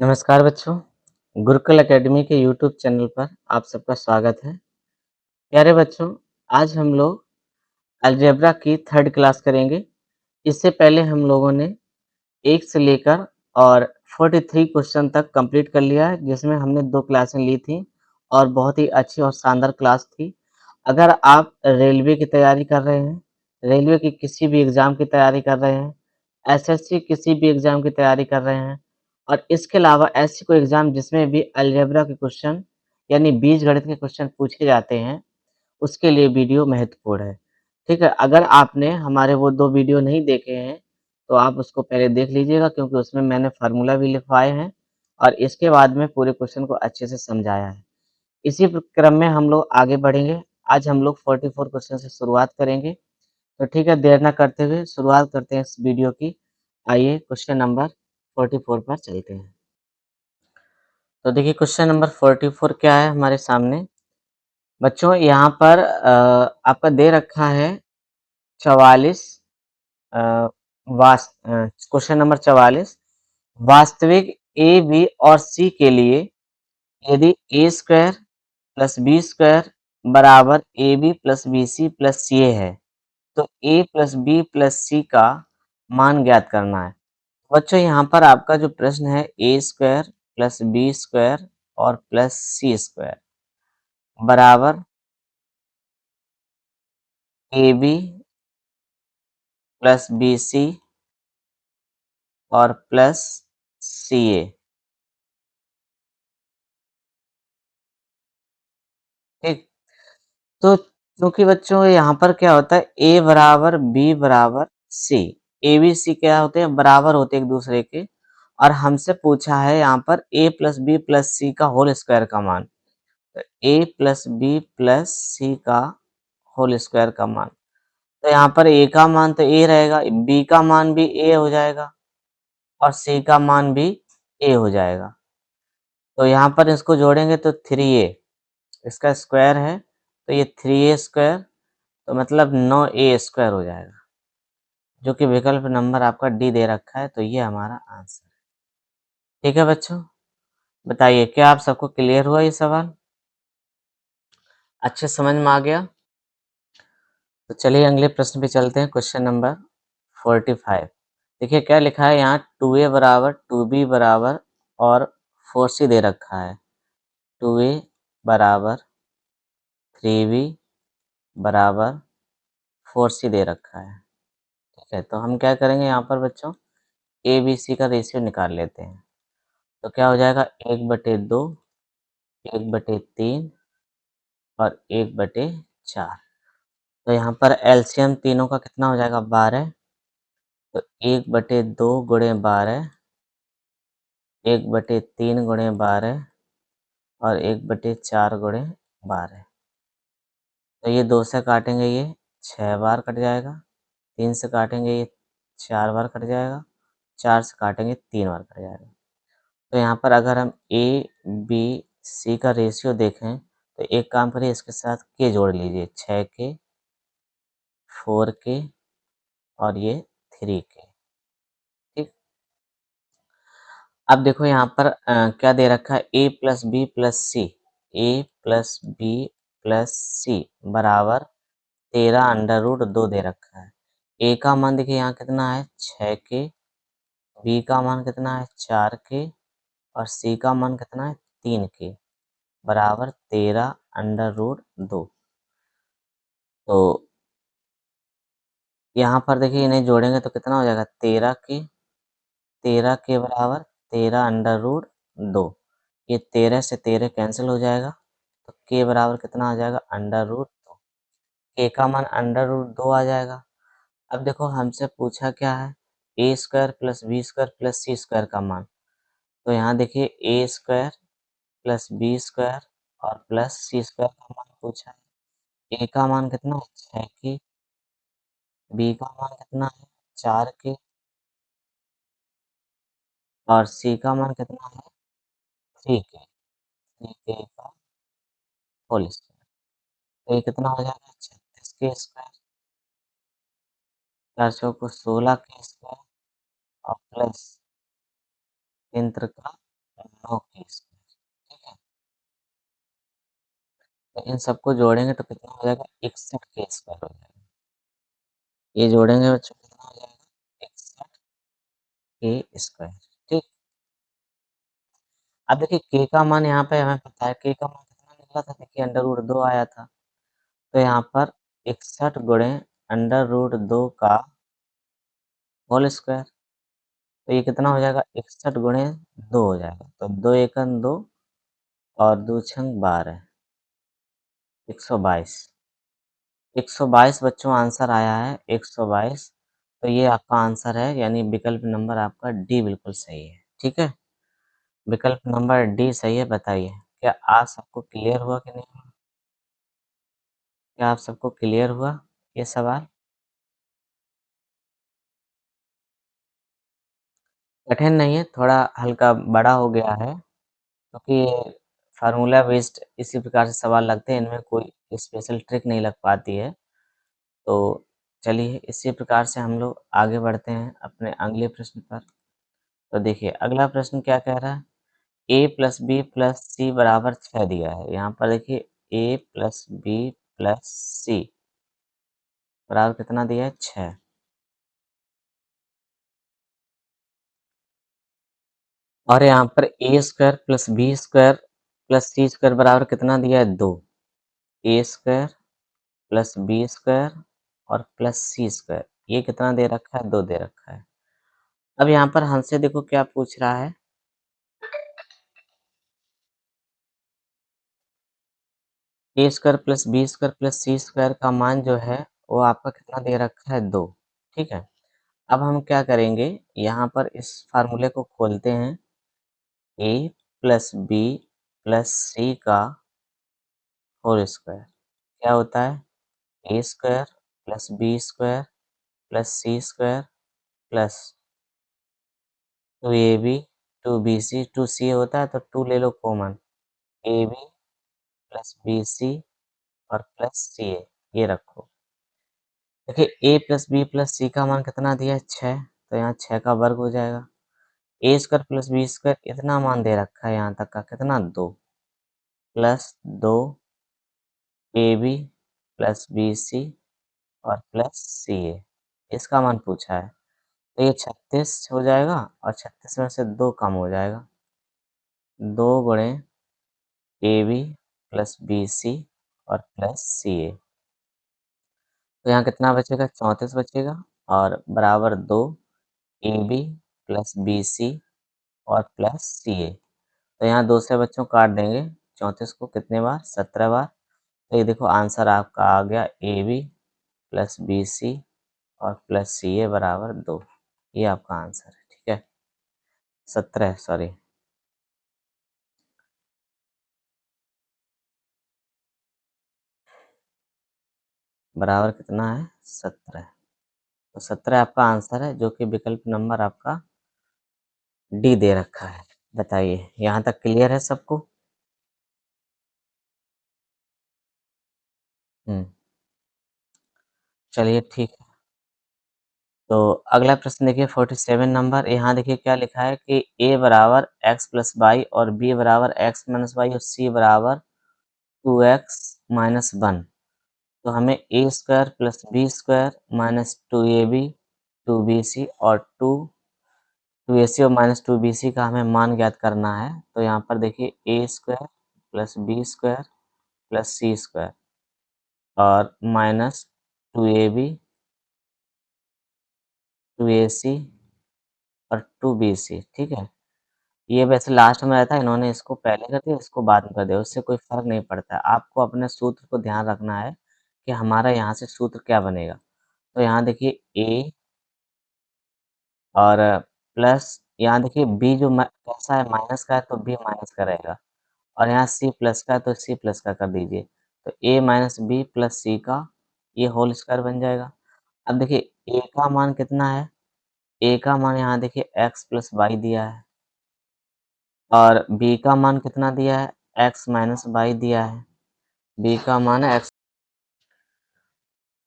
नमस्कार बच्चों, गुरुकुल एकेडमी के यूट्यूब चैनल पर आप सबका स्वागत है। प्यारे बच्चों, आज हम लोग अलजेब्रा की थर्ड क्लास करेंगे। इससे पहले हम लोगों ने 1 से लेकर और 43 क्वेश्चन तक कंप्लीट कर लिया है, जिसमें हमने 2 क्लासें ली थी और बहुत ही अच्छी और शानदार क्लास थी। अगर आप रेलवे की तैयारी कर रहे हैं, रेलवे की किसी भी एग्ज़ाम की तैयारी कर रहे हैं, एसएससी किसी भी एग्ज़ाम की तैयारी कर रहे हैं और इसके अलावा ऐसी कोई एग्ज़ाम जिसमें भी अलजेब्रा के क्वेश्चन यानी बीजगणित के क्वेश्चन पूछे जाते हैं, उसके लिए वीडियो महत्वपूर्ण है। ठीक है? अगर आपने हमारे वो 2 वीडियो नहीं देखे हैं, तो आप उसको पहले देख लीजिएगा क्योंकि उसमें मैंने फ़ॉर्मूला भी लिखवाए हैं और इसके बाद में पूरे क्वेश्चन को अच्छे से समझाया है। इसी क्रम में हम लोग आगे बढ़ेंगे। आज हम लोग 44 क्वेश्चन से शुरुआत करेंगे। तो ठीक है, देर ना करते हुए शुरुआत करते हैं इस वीडियो की। आइए क्वेश्चन नंबर 44 पर चलते हैं। तो देखिए क्वेश्चन नंबर 44 क्या है हमारे सामने। बच्चों यहाँ पर आपका दे रखा है 44 अ, क्वेश्चन नंबर 44 वास्तविक ए, बी और सी के लिए यदि A square plus B square बराबर A B plus B C plus C A है, तो A plus B plus C का मान ज्ञात करना है। बच्चों यहाँ पर आपका जो प्रश्न है A square plus B square और प्लस सी स्क्वायर बराबर A B plus B C और प्लस सी ए। ठीक, तो क्योंकि बच्चों यहाँ पर क्या होता है ए बराबर बी बराबर सी, ए बी सी क्या होते हैं बराबर होते हैं एक दूसरे के और हमसे पूछा है यहाँ पर ए प्लस बी प्लस सी का होल स्क्वायर का मान। तो A plus B plus C का होल स्क्वायर का मान, तो यहाँ पर ए का मान तो ए रहेगा, बी का मान भी ए हो जाएगा और सी का मान भी ए हो जाएगा। तो यहाँ पर इसको जोड़ेंगे तो 3a इसका स्क्वायर है, तो ये 3a स्क्वायर तो मतलब 9a स्क्वायर हो जाएगा, जो कि विकल्प नंबर आपका डी दे रखा है, तो ये हमारा आंसर है। ठीक है बच्चों, बताइए क्या आप सबको क्लियर हुआ ये सवाल? अच्छे समझ में आ गया? तो चलिए अगले प्रश्न पे चलते हैं, क्वेश्चन नंबर 45। देखिए क्या लिखा है यहाँ 2a बराबर 2b बराबर और 4c दे रखा है। 2a बराबर 3b बराबर 4c दे रखा है। ठीक है, तो हम क्या करेंगे यहाँ पर बच्चों ए बी सी का रेशियो निकाल लेते हैं। तो क्या हो जाएगा 1/2, 1/3 और 1/4। तो यहाँ पर एलसीएम तीनों का कितना हो जाएगा 12। तो 1/2 गुणे 12, 1/3 गुणे 12 और 1/4 गुणे 12। तो ये 2 से काटेंगे ये 6 बार कट जाएगा, 3 से काटेंगे ये 4 बार कट जाएगा, 4 से काटेंगे 3 बार कट जाएगा। तो यहाँ पर अगर हम ए, बी, सी का रेशियो देखें तो एक काम करिए इसके साथ के जोड़ लीजिए 6 के, 4 के और ये 3 के। ठीक, अब देखो यहाँ पर क्या दे रखा है A plus B plus C, A plus B plus C बराबर 13√2 दे रखा है। ए का मान देखिए यहाँ कितना है 6 के, बी का मान कितना है 4 के और सी का मान कितना है 3 के बराबर 13√2। तो यहाँ पर देखिए इन्हें जोड़ेंगे तो कितना हो जाएगा 13 के बराबर 13√2। ये 13 से 13 कैंसिल हो जाएगा, तो के बराबर कितना आ जाएगा √2। के का मान √2 आ जाएगा। अब देखो हमसे पूछा क्या है A square plus B square plus C square का मान। तो यहाँ देखिए A square plus B square और प्लस सी स्क्वायर का मान पूछा है। ए का मान कितना है 6 के, बी का मान कितना है 4 के और सी का मान कितना है 3 के, 3 के का होल स्क्वायर। तो ये कितना हो जाएगा 36 के स्क्वायर, 4 को 16 के स्क्वायर और प्लस 3 का 9 के स्क्वायर, ठीक है? तो इन सबको जोड़ेंगे तो कितना हो जाएगा? 61 के स्क्वायर हो जाएगा। ये जोड़ेंगे बच्चों कितना हो जाएगा? 61 के स्क्वायर, ठीक। अब देखिए के का मान यहाँ पे हमें पता है, के का मान कितना निकला था? देखिए √2 आया था। तो यहाँ पर 61 गुणे √2 का होल स्क्वायर, तो ये कितना हो जाएगा? 61 गुणे 2 हो जाएगा। तो 2 एकम 2 और 2 छंग 12, 122। 122 बच्चों आंसर आया है 122। तो ये आपका आंसर है, यानी विकल्प नंबर आपका डी बिल्कुल सही है, ठीक है? विकल्प नंबर डी सही है। बताइए, क्या आज सबको क्लियर हुआ कि नहीं हुआ? क्या आप सबको क्लियर हुआ ये सवाल? कठिन नहीं है, थोड़ा हल्का बड़ा हो गया है, क्योंकि फार्मूला बेस्ड इसी प्रकार से सवाल लगते हैं, इनमें कोई स्पेशल ट्रिक नहीं लग पाती है। तो चलिए इसी प्रकार से हम लोग आगे बढ़ते हैं अपने अगले प्रश्न पर। तो देखिए अगला प्रश्न क्या कह रहा है? A plus B plus C बराबर 6 दिया है। यहाँ पर देखिए A plus B plus C बराबर कितना दिया है? 6। और यहाँ पर A square plus B square plus C square बराबर कितना दिया है? 2। A square plus B square और प्लस सी स्क्वायर, ये कितना दे रखा है? 2 दे रखा है। अब यहाँ पर हमसे देखो क्या पूछ रहा है? A square plus B square plus C square का मान जो है वो आपका कितना दे रखा है? 2, ठीक है। अब हम क्या करेंगे, यहाँ पर इस फार्मूले को खोलते हैं। A plus B plus C का होल स्क्वायर क्या होता है? A square plus B square plus C square plus 2ab 2bc, 2c होता है तो 2 ले लो कॉमन, ab प्लस bc और प्लस ca, ये रखो। देखिए a plus B plus C का मान कितना दिया है? 6, तो यहाँ 6 का वर्ग हो जाएगा। ए स्क्वायर प्लस बी स्क्वायर इतना मान दे रखा है यहाँ तक का, कितना? 2 plus 2 A B plus B C और प्लस सी ए, इसका मान पूछा है। तो ये 36 हो जाएगा और 36 में से 2 कम हो जाएगा। 2 गुणे A B plus B C और प्लस सी ए, तो यहाँ कितना बचेगा? 34 बचेगा और बराबर 2 A B plus B C और प्लस सी ए। तो यहाँ 2 से बच्चों काट देंगे 34 को कितने बार? 17 बार। तो ये देखो आंसर आपका आ गया A B plus B C और प्लस सी ए बराबर 2। ये आपका आंसर है, ठीक है? 17, सॉरी। बराबर कितना है? 17। तो 17 आपका आंसर है, जो कि विकल्प नंबर आपका डी दे रखा है। बताइए यहाँ तक क्लियर है सबको? हुँ, चलिए ठीक है। तो अगला प्रश्न देखिए 47 नंबर, यहाँ देखिए क्या लिखा है कि ए बराबर x प्लस वाई और बी बराबर x माइनस वाई और सी बराबर 2x माइनस 1। तो हमें A square plus B square minus 2ab 2bc और 2ac और माइनस 2bc का हमें मान ज्ञात करना है। तो यहाँ पर देखिए A square plus B square plus C square और माइनस 2ab 2ac और 2bc, ठीक है। ये वैसे लास्ट में रहता है, इन्होंने इसको पहले कर दिया, इसको बाद में कर दिया, उससे कोई फ़र्क नहीं पड़ता है। आपको अपने सूत्र को ध्यान रखना है कि हमारा यहाँ से सूत्र क्या बनेगा। तो यहाँ देखिए ए और प्लस यहाँ देखिए बी जो कैसा है, माइनस का है तो बी माइनस का रहेगा और यहाँ सी प्लस का है तो सी प्लस का कर दीजिए। तो ए माइनस बी प्लस सी का ये होल स्क्वायर बन जाएगा। अब देखिए ए का मान कितना है? ए का मान यहाँ देखिए एक्स प्लस वाई दिया है और बी का मान कितना दिया है? एक्स माइनस वाई दिया है। बी का मान है एक्स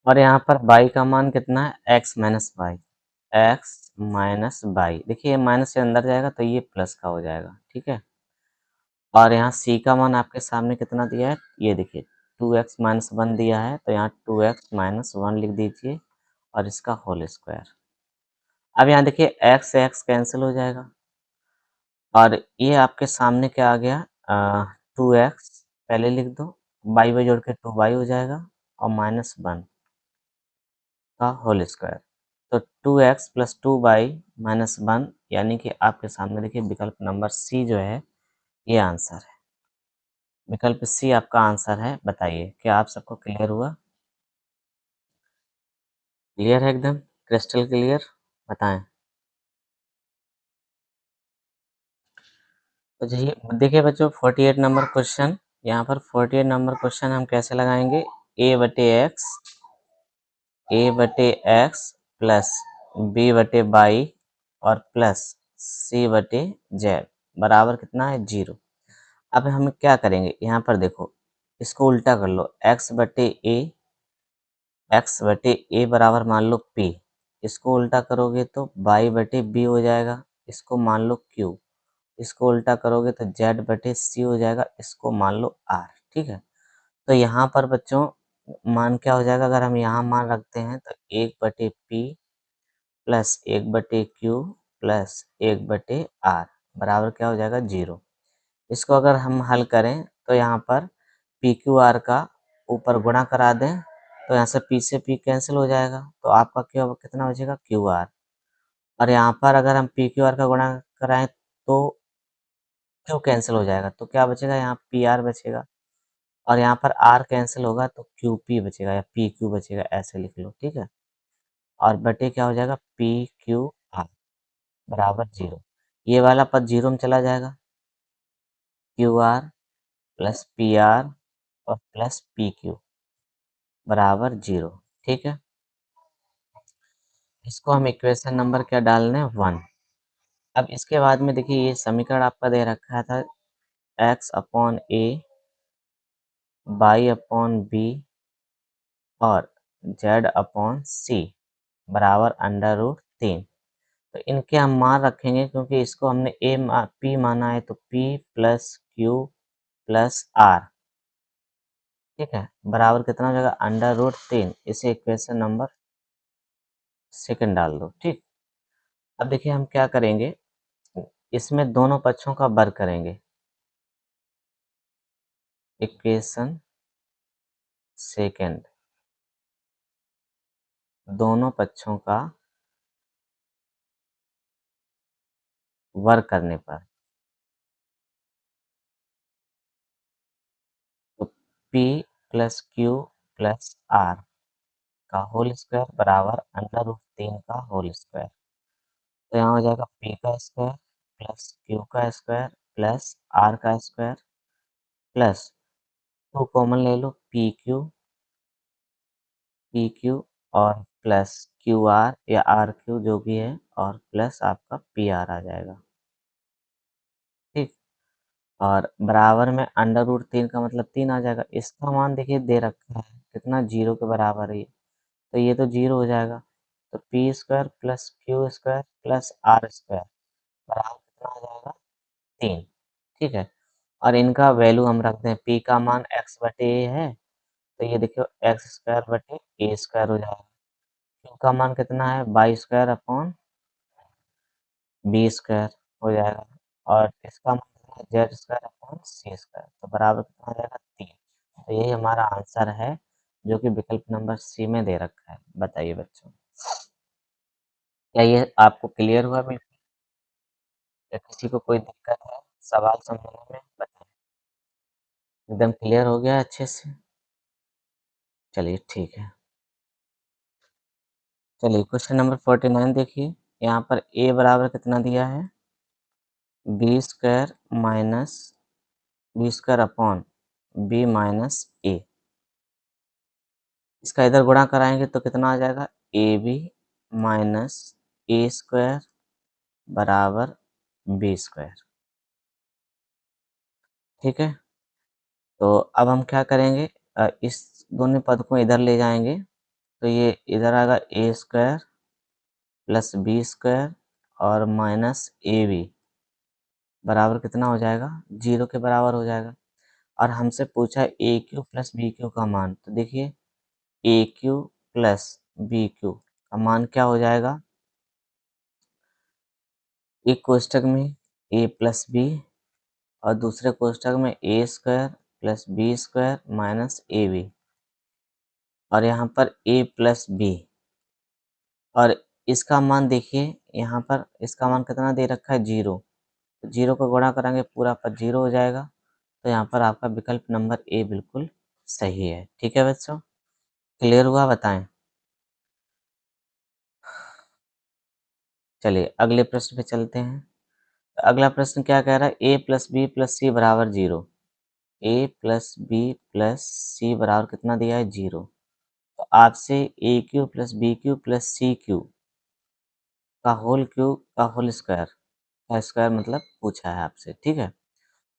और यहाँ पर वाई का मान कितना है? X minus Y. X minus Y, देखिए ये माइनस से अंदर जाएगा तो ये प्लस का हो जाएगा, ठीक है? और यहाँ c का मान आपके सामने कितना दिया है, ये देखिए 2x माइनस 1 दिया है, तो यहाँ 2x माइनस 1 लिख दीजिए और इसका होल स्क्वायर। अब यहाँ देखिए x से x कैंसिल हो जाएगा और ये आपके सामने क्या आ गया, 2x पहले लिख दो, बाई बाई जोड़ के 2y हो जाएगा और माइनस 1 का होल स्क्वायर। तो 2x प्लस 2y माइनस 1, यानी कि आपके सामने देखिए विकल्प नंबर सी जो है ये आंसर है। विकल्प सी आपका आंसर है। बताइए क्या आप सबको क्लियर हुआ? क्लियर है एकदम क्रिस्टल क्लियर? बताएं। तो देखिए बच्चों 48 नंबर क्वेश्चन, यहाँ पर 48 नंबर क्वेश्चन हम कैसे लगाएंगे, a/x प्लस b/y और प्लस c/z बराबर कितना है, 0। अब हम क्या करेंगे, यहाँ पर देखो इसको उल्टा कर लो, x/a बराबर मान लो p, इसको उल्टा करोगे तो y/b हो जाएगा, इसको मान लो q, इसको उल्टा करोगे तो z/c हो जाएगा, इसको मान लो r। ठीक है, तो यहाँ पर बच्चों मान क्या हो जाएगा, अगर हम यहाँ मान रखते हैं तो 1/p plus 1/q plus 1/r बराबर क्या हो जाएगा, 0। इसको अगर हम हल करें तो यहाँ पर पी क्यू आर का ऊपर गुणा करा दें तो यहाँ से पी से पी कैंसिल हो जाएगा, तो आपका क्या कितना बचेगा, क्यू आर। और यहाँ पर अगर हम पी क्यू आर का गुणा कराएं तो क्यू कैंसिल हो जाएगा, तो क्या बचेगा, यहाँ पी आर बचेगा। और यहाँ पर आर कैंसिल होगा तो क्यू पी बचेगा या पी क्यू बचेगा, ऐसे लिख लो। ठीक है, और बटे क्या हो जाएगा, पी क्यू आर बराबर 0। ये वाला पद 0 में चला जाएगा, Q R plus P R और प्लस पी क्यू बराबर 0। ठीक है, इसको हम इक्वेशन नंबर क्या डालने, 1। अब इसके बाद में देखिए ये समीकरण आपका दे रखा था x/a y/b और z/c बराबर √3। तो इनके हम मान रखेंगे क्योंकि इसको हमने p माना है, तो p plus Q plus R, ठीक है, बराबर कितना हो जाएगा, √3। इसे इक्वेशन नंबर सेकंड डाल दो। ठीक, अब देखिए हम क्या करेंगे, इसमें दोनों पक्षों का वर्ग करेंगे, इक्वेशन सेकंड, दोनों पक्षों का वर्ग करने पर, तो p plus Q plus R का होल स्क्वायर बराबर √3 का होल स्क्वायर। तो यहाँ हो जाएगा p का स्क्वायर प्लस क्यू का स्क्वायर प्लस आर का स्क्वायर प्लस 2 कॉमन ले लो, पी क्यू और प्लस क्यू आर या आर क्यू जो भी है, और प्लस आपका पी आर आ जाएगा। ठीक, और बराबर में √3 का मतलब 3 आ जाएगा। इसका मान देखिए दे रखा है कितना, 0 के बराबर है ये, तो ये तो 0 हो जाएगा। तो P square plus Q square plus R square बराबर कितना आ जाएगा, 3। ठीक है, और इनका वैल्यू हम रखते हैं, पी का मान x/a है, तो ये देखियो x² / a² हो जाएगा। क्यू का मान कितना है, y² / b² हो जाएगा, और इसका मान z²/c², तो बराबर कितना हो जाएगा, 3। तो यही हमारा आंसर है जो कि विकल्प नंबर सी में दे रखा है। बताइए बच्चों, क्या ये आपको क्लियर हुआ बिल्कुल, या किसी को कोई दिक्कत है सवाल समझने में? बताएं, एकदम क्लियर हो गया अच्छे से? चलिए ठीक है, चलिए क्वेश्चन नंबर 49 देखिए, यहाँ पर a बराबर कितना दिया है, b² - b² इसका इधर गुणा कराएंगे तो कितना आ जाएगा, ab - a² बराबर b²। ठीक है, तो अब हम क्या करेंगे, इस दोनों पद को इधर ले जाएंगे, तो ये इधर आएगा a² + b² और माइनस ab बराबर कितना हो जाएगा, 0 के बराबर हो जाएगा। और हमसे पूछा है A cube plus B Q का मान, तो देखिए A cube plus B Q का मान क्या हो जाएगा, एक कोष्टक में ए प्लस बी और दूसरे कोष्टक में A square plus B square minus A B, और यहाँ पर ए प्लस बी, और इसका मान देखिए यहाँ पर इसका मान कितना दे रखा है, 0। 0 को गुणा करेंगे पूरा पर 0 हो जाएगा, तो यहाँ पर आपका विकल्प नंबर ए बिल्कुल सही है। ठीक है बच्चों, क्लियर हुआ, बताएं। चलिए अगले प्रश्न पे चलते हैं। अगला प्रश्न क्या कह रहा है, A plus B plus C बराबर 0। A plus B plus C बराबर कितना दिया है, 0। तो आपसे A cube plus B cube plus C cube का होल क्यूब का होल स्क्वायर का स्क्वायर मतलब पूछा है आपसे, ठीक है।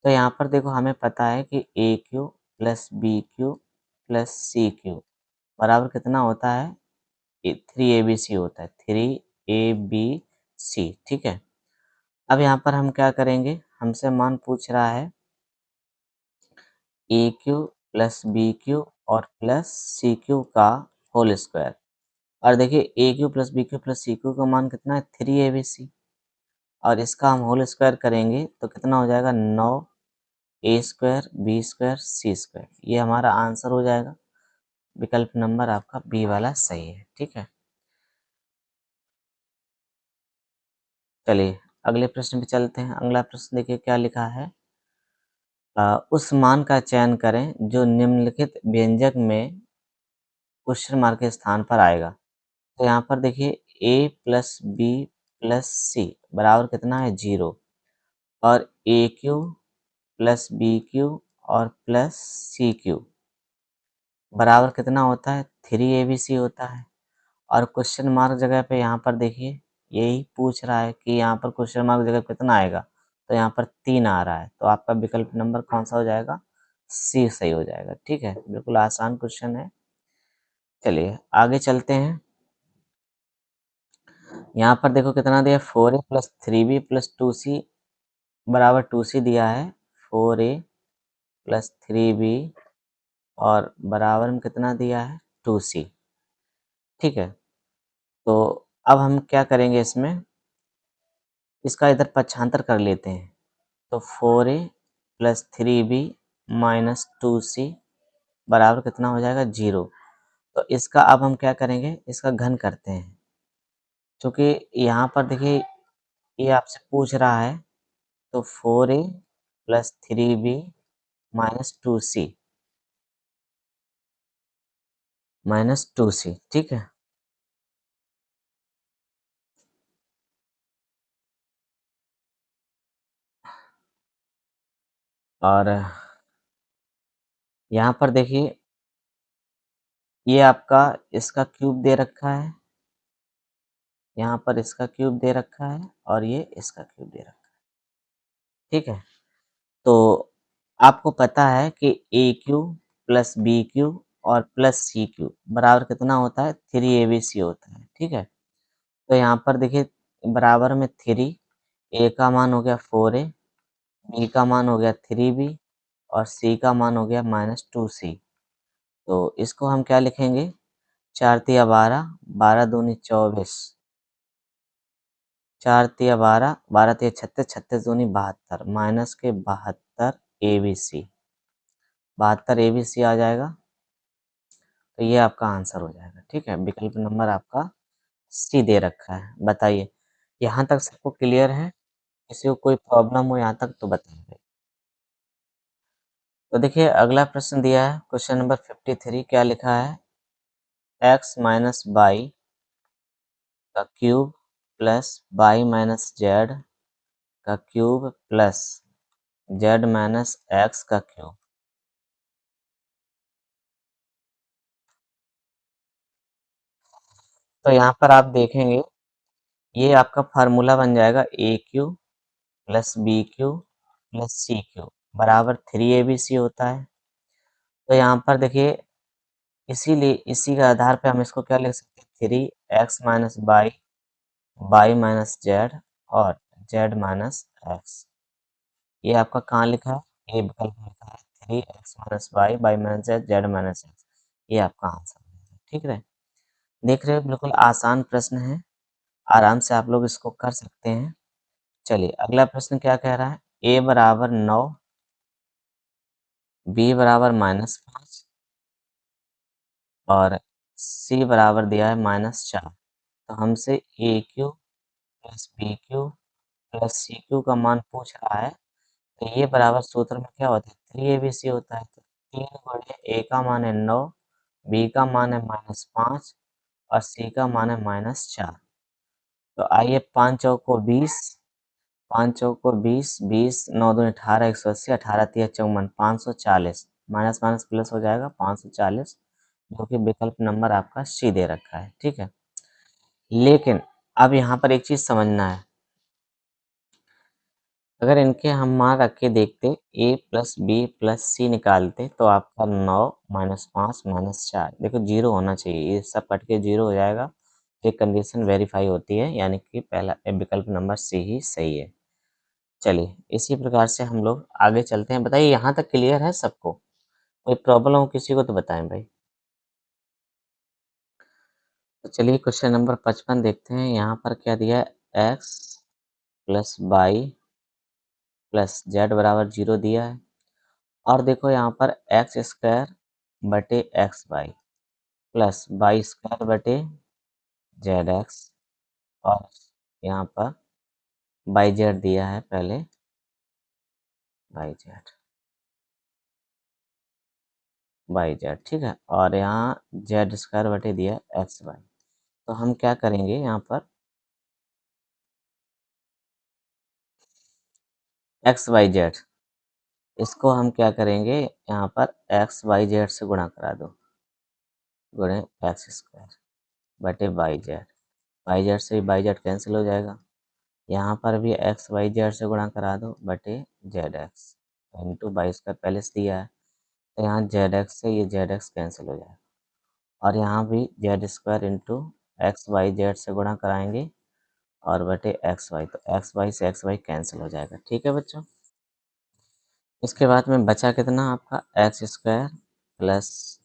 तो यहाँ पर देखो हमें पता है कि A cube plus B cube plus C cube बराबर कितना होता है, 3 ABC होता है, 3 ABC, ठीक है। अब यहाँ पर हम क्या करेंगे, हमसे मान पूछ रहा है A cube plus B cube और प्लस सी क्यू का होल स्क्वायर। और देखिए A cube plus B cube plus C cube का मान कितना है, 3 ABC, और इसका हम होल स्क्वायर करेंगे तो कितना हो जाएगा, 9 A square B square C square. ये हमारा आंसर हो जाएगा। विकल्प नंबर आपका बी वाला सही है, ठीक है। चलिए अगले प्रश्न पे चलते हैं। अगला प्रश्न देखिए क्या लिखा है, उस मान का चयन करें जो निम्नलिखित व्यंजक में क्वेश्चन मार्क के स्थान पर आएगा। तो यहाँ पर देखिए A plus B plus C बराबर कितना है, 0, और ए क्यू प्लस बी क्यू और प्लस सी क्यू बराबर कितना होता है, 3 ABC होता है। और क्वेश्चन मार्क जगह पे यहाँ पर देखिए यही पूछ रहा है कि यहाँ पर क्वेश्चन मार्क जगह पे कितना आएगा, तो यहाँ पर 3 आ रहा है, तो आपका विकल्प नंबर कौन सा हो जाएगा, सी सही हो जाएगा, ठीक है। बिल्कुल आसान क्वेश्चन है। चलिए आगे चलते हैं। यहाँ पर देखो कितना दिया, 4A plus 3B plus 2C बराबर 2C दिया है। 4A प्लस 3B और बराबर में कितना दिया है, 2C, ठीक है। तो अब हम क्या करेंगे, इसमें इसका इधर पक्षांतर कर लेते हैं। तो 4A plus 3B minus 2C बराबर कितना हो जाएगा, 0। तो इसका अब हम क्या करेंगे, इसका घन करते हैं। क्योंकि यहाँ पर देखिए ये आपसे पूछ रहा है, तो 4A plus 3B minus 2C ठीक है। और यहाँ पर देखिए ये आपका इसका क्यूब दे रखा है, यहाँ पर इसका क्यूब दे रखा है और ये इसका क्यूब दे रखा है, ठीक है। तो आपको पता है कि A cube plus B cube और प्लस सी क्यू बराबर कितना होता है, 3 ABC होता है, ठीक है। तो यहाँ पर देखिए बराबर में 3, ए का मान हो गया 4A, बी का मान हो गया 3B और सी का मान हो गया -2C। तो इसको हम क्या लिखेंगे, 4 तिया 12, 12 दूनी 24, 4 तिया 12, 12 तिया 36, 36 दूनी 72, माइनस के 72 ABC, 72 ABC आ जाएगा। तो ये आपका आंसर हो जाएगा, ठीक है। विकल्प नंबर आपका सी दे रखा है। बताइए यहाँ तक सबको क्लियर है, किसी को कोई प्रॉब्लम हो यहाँ तक तो बताइए। तो देखिए अगला प्रश्न दिया है, क्वेश्चन नंबर 53, क्या लिखा है, x माइनस वाई का cube plus Y minus Z का cube plus Z minus X का क्यूब। तो यहाँ पर आप देखेंगे ये आपका फार्मूला बन जाएगा, A cube plus B cube plus C cube बराबर 3 ABC होता है। तो यहाँ पर देखिए इसीलिए इसी के आधार पे हम इसको क्या लिख सकते हैं, 3x minus Y, Y minus Z और जेड माइनस एक्स। ये आपका कहाँ लिखा है? ए विकल्प में लिखा है 3x minus Y by minus Z Z minus X. ये आपका आंसर है। ठीक है, देख रहे हो बिल्कुल आसान प्रश्न है, आराम से आप लोग इसको कर सकते हैं। चलिए अगला प्रश्न क्या कह रहा है? ए बराबर 9, बी बराबर -5 और सी बराबर दिया है -4। तो हमसे A cube plus B cube plus C cube का मान पूछ रहा है। तो ये बराबर सूत्र में क्या होता है? 3abc होता है। तो 3 गुणे ए का मान है 9, बी का मान है -5 और सी का मान है -4। तो आइए 5 चौको 20, 5 चौको 20, 20 9 दूनी 18, 180, 18 तिया 54, 540। माइनस माइनस प्लस हो जाएगा 540, जो कि विकल्प नंबर आपका सी दे रखा है। ठीक है, लेकिन अब यहाँ पर एक चीज समझना है। अगर इनके हम मान रख के देखते a प्लस बी प्लस सी निकालते तो आपका 9 -5 -4 देखो जीरो होना चाहिए, ये सब कट के जीरो हो जाएगा। ये कंडीशन वेरीफाई होती है, यानी कि पहला विकल्प नंबर सी ही सही है। चलिए इसी प्रकार से हम लोग आगे चलते हैं। बताइए यहाँ तक क्लियर है सबको? कोई प्रॉब्लम हो किसी को तो बताएं भाई। तो चलिए क्वेश्चन नंबर 55 देखते हैं। यहाँ पर क्या दिया है? x plus Y plus Z बराबर 0 दिया है। और देखो यहाँ पर एक्स स्क्वायर बटे X Y plus Y square बटे जेड एक्स, और यहाँ पर बाई जेड दिया है पहले, बाई जेड ठीक है, और यहाँ जेड स्क्वायर बटे दिया है एक्स वाई। तो हम क्या करेंगे यहाँ पर एक्स वाई जेड, इसको हम क्या करेंगे यहाँ पर एक्स वाई जेड से गुणा करा दो, गुणे एक्स स्क्वायर बटे बाई जेड से बाई जेड कैंसिल हो जाएगा। यहाँ पर भी एक्स वाई जेड से गुणा करा दो बटे Z x into by square पहले से दिया है। तो यहाँ जेड एक्स से ये जेड एक्स कैंसिल हो जाएगा, और यहाँ भी Z square into X Y Z से गुणा कराएंगे और बटे एक्स वाई, तो एक्स वाई से एक्स वाई कैंसिल हो जाएगा। ठीक है बच्चों, इसके बाद में बचा कितना आपका एक्स स्क्वायर प्लस,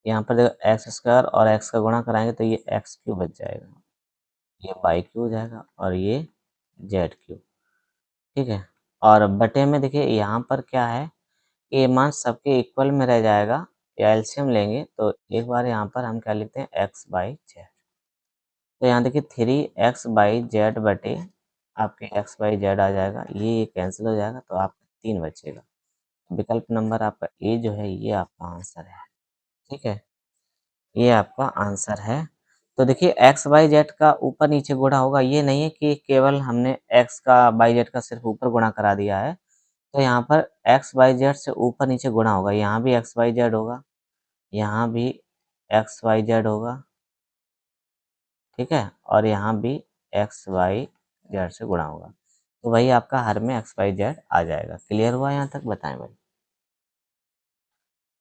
यहाँ पर देखो एक्स स्क्वायर और एक्स का गुणा कराएंगे तो ये एक्स क्यू बच जाएगा, ये वाई क्यू हो जाएगा और ये जेड क्यू। ठीक है, और बटे में देखिए यहाँ पर क्या है, ये मान सबके इक्वल में रह जाएगा, या एलसीएम लेंगे तो एक बार यहाँ पर हम क्या लिखते हैं एक्स बाई जेड। तो यहाँ देखिए 3x बाई जेड बटे आपके एक्स बाई जेड आ जाएगा, ये कैंसिल हो जाएगा तो आपका 3 बचेगा। विकल्प नंबर आपका ए जो है ये आपका आंसर है। ठीक है, ये आपका आंसर है। तो देखिए एक्स बाई जेड का ऊपर नीचे गुणा होगा, ये नहीं है कि केवल हमने एक्स का बाई जेड का सिर्फ ऊपर गुणा करा दिया है। तो यहाँ पर एक्स वाई जेड से ऊपर नीचे गुणा होगा, यहाँ भी एक्स वाई जेड होगा, यहाँ भी एक्स वाई जेड होगा, ठीक है, और यहाँ भी एक्स वाई जेड से गुणा होगा। तो वही आपका हर में एक्स वाई जेड आ जाएगा। क्लियर हुआ यहाँ तक? बताएं भाई।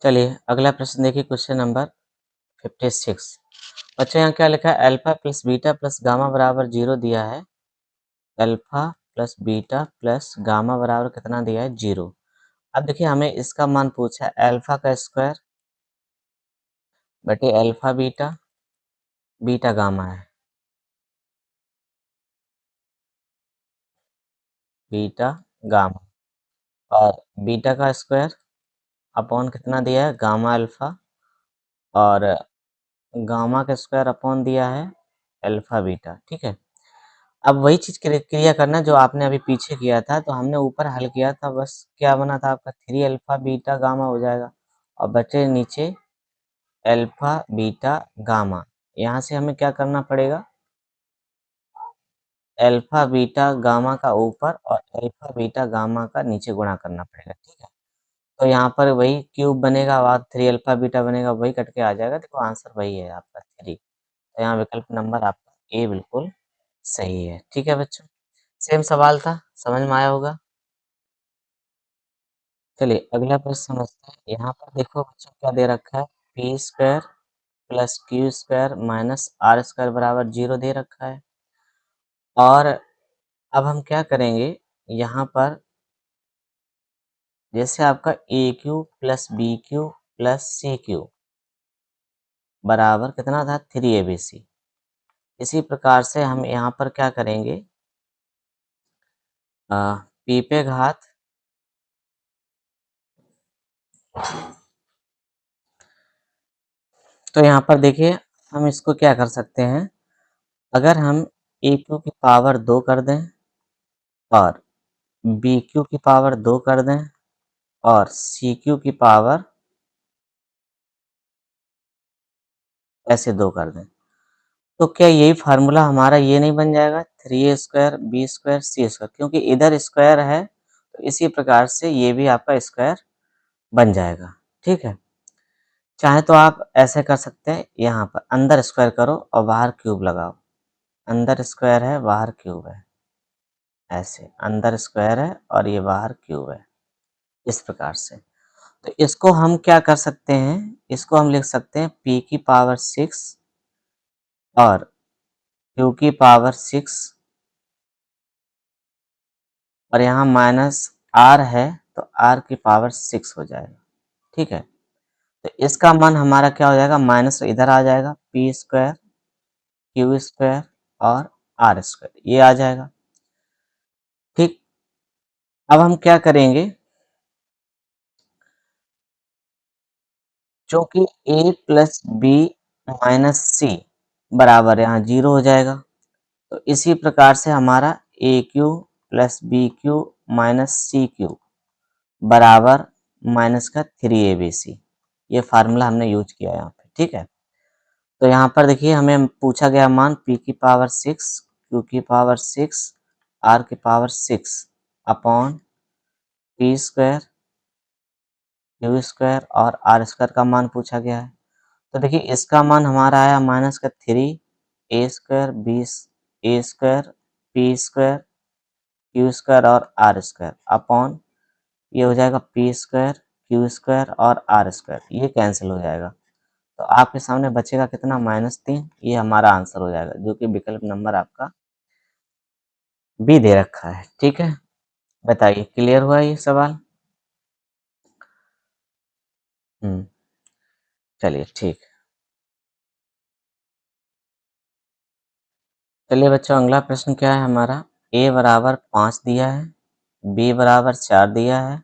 चलिए अगला प्रश्न देखिए, क्वेश्चन नंबर 56। बच्चों यहाँ क्या लिखा है? Alpha plus beta plus gamma बराबर 0 दिया है। Alpha plus beta plus gamma बराबर कितना दिया है? 0। अब देखिए हमें इसका मान पूछा है अल्फा का स्क्वायर बटे अल्फा बीटा, बीटा गामा है, बीटा गामा, और बीटा का स्क्वायर अपॉन कितना दिया है? गामा अल्फा, और गामा का स्क्वायर अपॉन दिया है अल्फा बीटा। ठीक है, अब वही चीज क्रिया करना जो आपने अभी पीछे किया था, तो हमने ऊपर हल किया था, बस क्या बना था आपका 3 अल्फा बीटा गामा हो जाएगा, और बचे नीचे अल्फा बीटा गामा। यहाँ से हमें क्या करना पड़ेगा? अल्फा बीटा गामा का ऊपर और अल्फा बीटा गामा का नीचे गुणा करना पड़ेगा। ठीक है, तो यहाँ पर वही क्यूब बनेगा और 3 अल्फा बीटा बनेगा, वही कट के आ जाएगा। देखो आंसर वही है आपका 3। तो यहाँ विकल्प नंबर आपका ए बिल्कुल सही है। ठीक है बच्चों, सेम सवाल था, समझ में आया होगा। चलिए अगला प्रश्न समझते हैं। यहाँ पर देखो बच्चों क्या दे रखा है, P square plus Q square minus R square बराबर 0 दे रखा है। और अब हम क्या करेंगे यहाँ पर, जैसे आपका A cube plus B cube plus C cube बराबर कितना था 3abc। इसी प्रकार से हम यहाँ पर क्या करेंगे, पी पे घात तो यहाँ पर देखिए हम इसको क्या कर सकते हैं, अगर हम ए क्यू की पावर 2 कर दें और बी क्यू की पावर 2 कर दें और सी क्यू की पावर ऐसे 2 कर दें, तो क्या यही फार्मूला हमारा ये नहीं बन जाएगा 3a² b² c², क्योंकि इधर स्क्वायर है तो इसी प्रकार से ये भी आपका स्क्वायर बन जाएगा। ठीक है, चाहे तो आप ऐसे कर सकते हैं, यहाँ पर अंदर स्क्वायर करो और बाहर क्यूब लगाओ, अंदर स्क्वायर है बाहर क्यूब है, ऐसे अंदर स्क्वायर है और ये बाहर क्यूब है, इस प्रकार से। तो इसको हम क्या कर सकते हैं, इसको हम लिख सकते हैं p की पावर 6 और q की पावर 6 और यहाँ माइनस r है तो r की पावर 6 हो जाएगा। ठीक है, तो इसका मान हमारा क्या हो जाएगा, माइनस इधर आ जाएगा p² q² और r² ये आ जाएगा। ठीक, अब हम क्या करेंगे, चूंकि a प्लस बी माइनस सी बराबर यहाँ 0 हो जाएगा, तो इसी प्रकार से हमारा A cube plus B cube minus C cube बराबर माइनस का 3abc, ये फार्मूला हमने यूज किया यहाँ पे। ठीक है, तो यहाँ पर देखिए हमें पूछा गया मान p की पावर 6 q की पावर 6 r की पावर 6 अपॉन p² q² और r² का मान पूछा गया है। तो देखिए इसका मान हमारा आया माइनस का 3a² b a² p² q² और r² अपॉन ये हो जाएगा p² q² और r², ये कैंसिल हो जाएगा, तो आपके सामने बचेगा कितना, -3। ये हमारा आंसर हो जाएगा, जो कि विकल्प नंबर आपका बी दे रखा है। ठीक है, बताइए क्लियर हुआ ये सवाल? चलिए ठीक। चलिए बच्चों अगला प्रश्न क्या है हमारा, a बराबर 5 दिया है, b बराबर 4 दिया है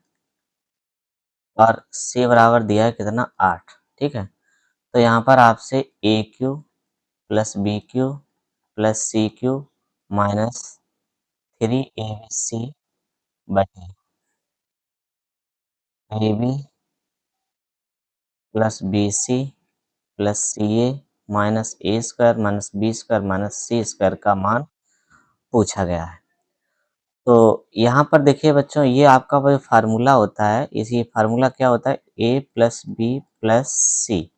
और c बराबर दिया है कितना, 8। ठीक है, तो यहाँ पर आपसे A cube plus B cube plus C cube minus 3abc बटे A B plus B C plus C A minus a² minus b² minus c² का मान पूछा गया है। तो यहाँ पर देखिए बच्चों, ये आपका वो फार्मूला होता है, इसी फार्मूला क्या होता है, a plus B plus C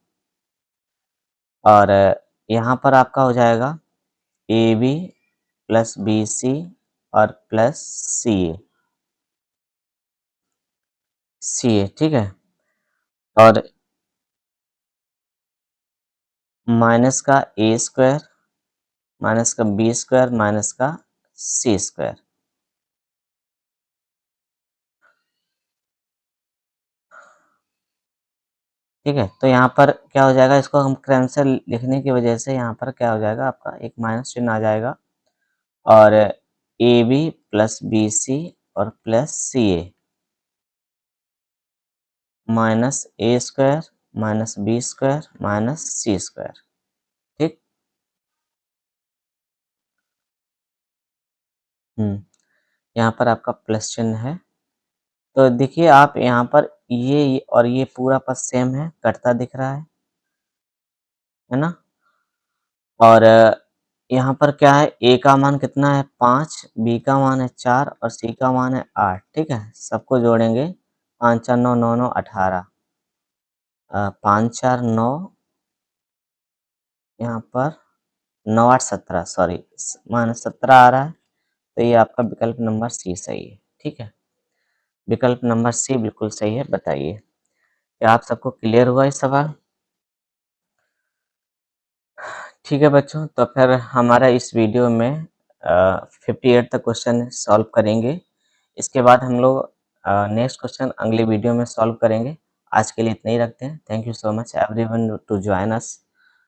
और यहाँ पर आपका हो जाएगा A B plus B C और प्लस सी ए। ठीक है, और माइनस का a² माइनस का b² माइनस का c²। ठीक है, तो यहाँ पर क्या हो जाएगा, इसको हम क्रम से लिखने की वजह से यहाँ पर क्या हो जाएगा, आपका एक माइनस चिन्ह आ जाएगा और A B plus B C और plus C A minus a² minus b² minus c²। ठीक, यहाँ पर आपका प्लस चिन्ह है, तो देखिए आप यहाँ पर ये और ये पूरा पद सेम है, कटता दिख रहा है ना। और यहाँ पर क्या है, ए का मान कितना है 5, बी का मान है 4 और सी का मान है 8। ठीक है, सबको जोड़ेंगे 5 4 9 9 9 18, 5 4 9, यहाँ पर 9 8 17, सॉरी -17 आ रहा है, तो ये आपका विकल्प नंबर सी सही है। ठीक है, विकल्प नंबर सी बिल्कुल सही है। बताइए क्या आप सबको क्लियर हुआ इस सवाल? ठीक है बच्चों, तो फिर हमारा इस वीडियो में 58 तक क्वेश्चन सॉल्व करेंगे। इसके बाद हम लोग नेक्स्ट क्वेश्चन अगली वीडियो में सॉल्व करेंगे। आज के लिए इतना ही रखते हैं। Thank you so much everyone to join us.